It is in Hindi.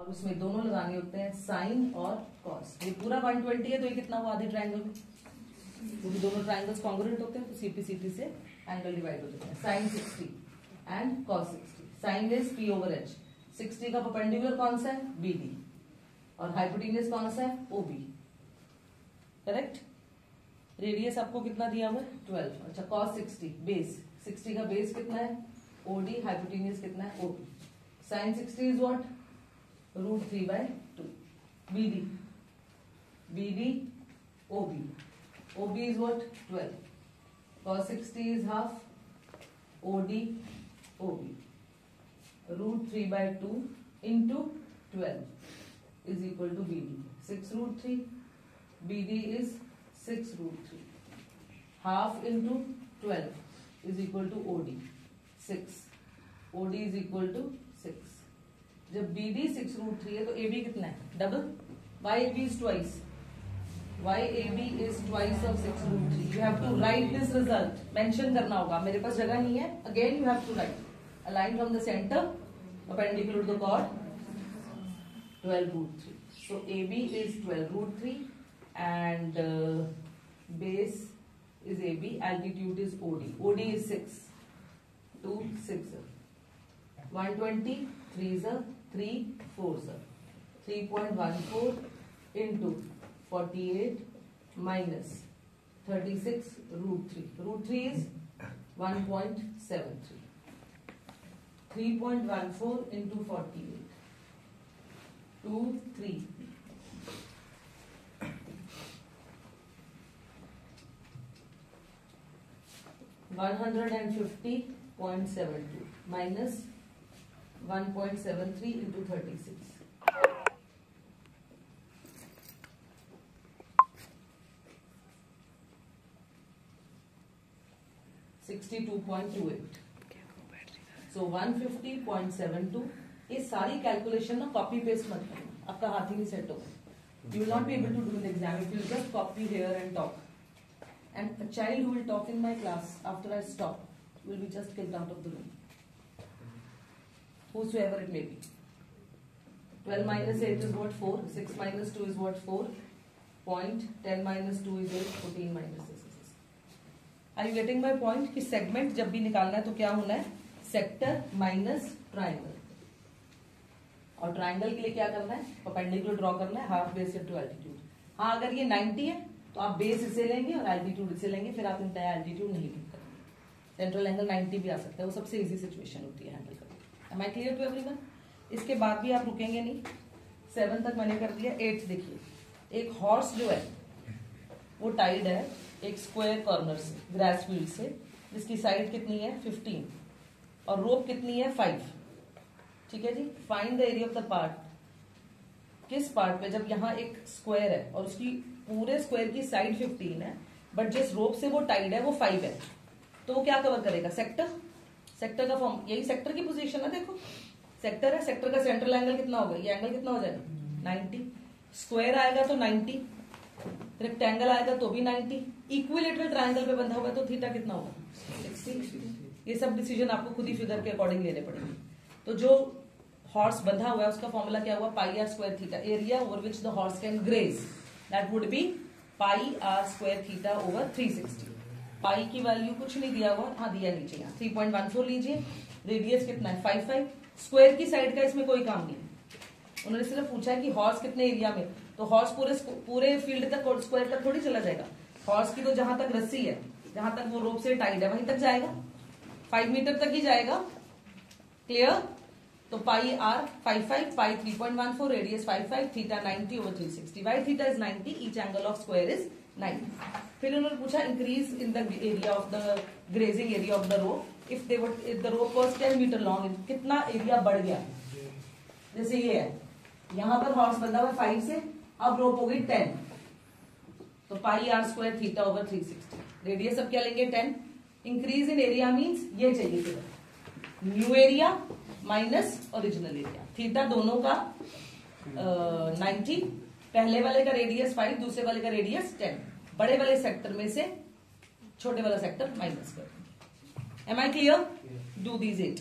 और उसमें दोनों लगाने होते हैं साइन और कॉस। ये पूरा 120 है तो ये कितना हुआ आधे ट्रायंगल में, क्योंकि दोनों ट्रायंगल्स कॉन्ग्रुएंट होते हैं तो सीपी से एंगल डिवाइड हो जाते हैं। Sine 60 and cos 60। Sine is P over H. 60 का परपेंडिकुलर कौन सा है, बीडी, और हाइपोटेन्यूज कौन सा है, ओबी। करेक्ट। रेडियस आपको कितना दिया हुआ है, 12। अच्छा, कॉस 60 बेस, 60 का बेस कितना है, ओडी, हाइपोटेन्यूज कितना है, OB. Sine 60 is what, √3/2। BD, BD OB, OB is what, 12। cos 60 is half, OD, OB. √3/2 into 12 is equal to BD. 6√3. BD is 6√3. Half into 12 is equal to OD. 6. OD is equal to 6. जब BD 6√3 है तो AB कितना है, double. YAB is twice. YAB is twice of 6√3. You have to write this result. Mention करना होगा, मेरे पास जगह नहीं है. Again you have to write. A line from the center, perpendicular to the chord, 12√3. So AB is 12√3 and base is AB. Altitude is OD. OD is 6. 2 6. 120. 3 is 3 4 is 3.14 into 48 minus 36√3. √3 is 1.73. 3.14 into 48. 2 3. 150.72 minus 1.73 into 36. 62.28. So 150.72. ये सारी कैलकुलेशन ना कॉपी पेस्ट मत करना, आपका हाथ ही नहीं सेट होगा. You will not be able to do the exam if you just copy here and talk. And a child who will talk in my class after I stop will be just kicked out of the room. Whosoever it may be. 12 minus 8 is what, 4. 6 minus 2 is what, 4. Point. 10 minus 2 is 8. 14 minus 6 is 6. Are you getting my point? कि segment जब भी निकालना है तो क्या होना है, सेक्टर माइनस ट्राइंगल. और ट्राइंगल के लिए क्या करना है, परपेंडिकुलर ड्रॉ करना है, हाफ बेस टू एल्टीट्यूड. हाँ, अगर ये 90 है तो आप बेस इसे लेंगे और एल्टीट्यूड इसे लेंगे, फिर आप इंटायर एल्टीट्यूड नहीं लिख सकते. सेंट्रल एंगल 90 भी आ सकता है, वो सबसे इजी सिचुएशन होती है हैंडल करना. Am I clear to everyone? इसके बाद भी आप रुकेंगे नहीं. 7 तक मैंने कर दिया. 8 देखिए, एक हॉर्स जो है वो टाइड है एक स्क्वायर कॉर्नर से, ग्रास फील्ड से, जिसकी साइड कितनी है 15 और रोप कितनी है 5. ठीक है जी. Find the area of the part. किस पार्ट पे, जब यहाँ एक स्क्वायर है और उसकी पूरे स्क्वायर की साइड 15 है बट जिस रोप से वो टाइड है वो 5 है, तो वो क्या कवर करेगा, सेक्टर. सेक्टर का फॉर्म, यही सेक्टर की पोजीशन है. देखो सेक्टर है, सेक्टर का सेंट्रल एंगल कितना होगा, ये एंगल कितना हो जाएगा 90. स्क्वायर आएगा तो 90, रेक्टेंगल आएगा तो भी 90, इक्विलेटरल ट्रायंगल पे बंधा होगा तो थीटा कितना होगा 60. ये सब डिसीजन आपको खुद ही फिगर के अकॉर्डिंग लेने पड़ेंगे. तो जो हॉर्स बंधा हुआ है उसका फॉर्मूला क्या हुआ, pi r square theta. Area over which the horse can graze, that would be pi r square theta over 360. Pi की वैल्यू कुछ नहीं दिया हुआ, हाँ दिया नीचे यहाँ 3.14 लीजिए. रेडियस कितना है 5. स्क्वायर की साइड का इसमें कोई काम नहीं है, उन्होंने सिर्फ पूछा है कि हॉर्स कितने एरिया में. तो हॉर्स पूरे फील्ड तक और स्क्वायर तक थोड़ी चला जाएगा. हॉर्स की तो जहां तक रस्सी है, जहां तक वो रोप से टाइड है वहीं तक जाएगा, 5 मीटर तक ही जाएगा. क्लियर? तो pi r 5, pi 3.14, radius 5, theta 90 over 360. Why theta is 90, each angle of square is 90. फिर उन्होंने पूछा increase in the area of the grazing area of the rope. If the rope was 10 metre long, कितना एरिया बढ़ गया. जैसे ये है, यहां पर हॉर्स बंधा हुआ 5 से, अब रोप हो गई 10, तो pi r square theta over 360. Radius अब क्या लेंगे 10. इंक्रीज इन एरिया मीन्स ये चाहिए फिर new area minus original area. Theta दोनों का 90, पहले वाले का रेडियस 5, दूसरे वाले का रेडियस 10. बड़े वाले सेक्टर में से छोटे वाला सेक्टर माइनस कर. Am I clear? Do these 8.